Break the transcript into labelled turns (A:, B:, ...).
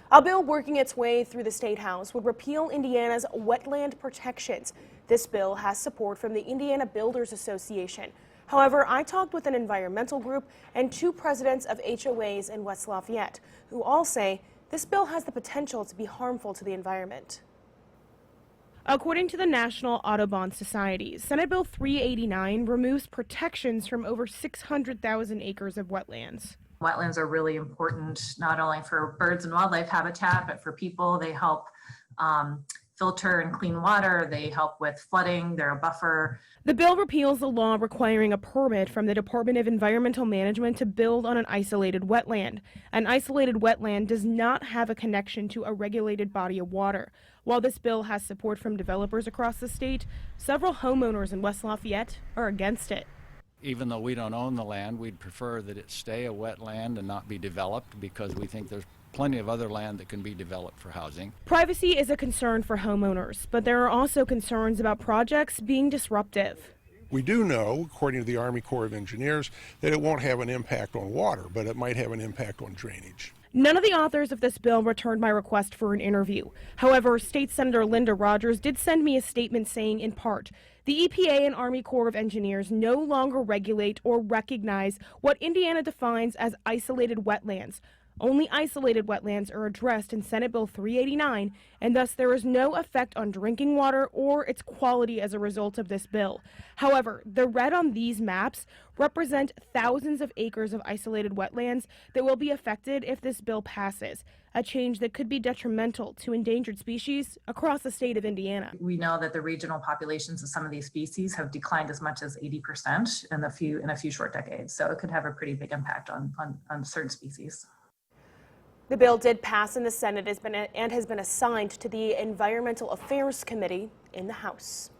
A: A bill working its way through the State House would repeal Indiana's wetland protections. This bill has support from the Indiana Builders Association. However, I talked with an environmental group and two presidents of HOAs in West Lafayette, who all say this bill has the potential to be harmful to the environment. According to the National Audubon Society, Senate Bill 389 removes protections from over 600,000 acres of wetlands.
B: Wetlands are really important not only for birds and wildlife habitat, but for people. They help filter and clean water. They help with flooding. They're a buffer.
A: The bill repeals the law requiring a permit from the Department of Environmental Management to build on an isolated wetland. An isolated wetland does not have a connection to a regulated body of water. While this bill has support from developers across the state, several homeowners in West Lafayette are against it.
C: Even though we don't own the land, we'd prefer that it stay a wetland and not be developed because we think there's plenty of other land that can be developed for housing.
A: Privacy is a concern for homeowners, but there are also concerns about projects being disruptive.
D: We do know, according to the Army Corps of Engineers, that it won't have an impact on water, but it might have an impact on drainage.
A: None of the authors of this bill returned my request for an interview. However, State Senator Linda Rogers did send me a statement saying, in part, the EPA and Army Corps of Engineers no longer regulate or recognize what Indiana defines as isolated wetlands. Only isolated wetlands are addressed in Senate Bill 389, and thus there is no effect on drinking water or its quality as a result of this bill. However, the red on these maps represent thousands of acres of isolated wetlands that will be affected if this bill passes, a change that could be detrimental to endangered species across the state of Indiana.
B: We know that the regional populations of some of these species have declined as much as 80% in a few short decades. So it could have a pretty big impact on certain species.
A: The bill did pass in the Senate and has been assigned to the Environmental Affairs Committee in the House.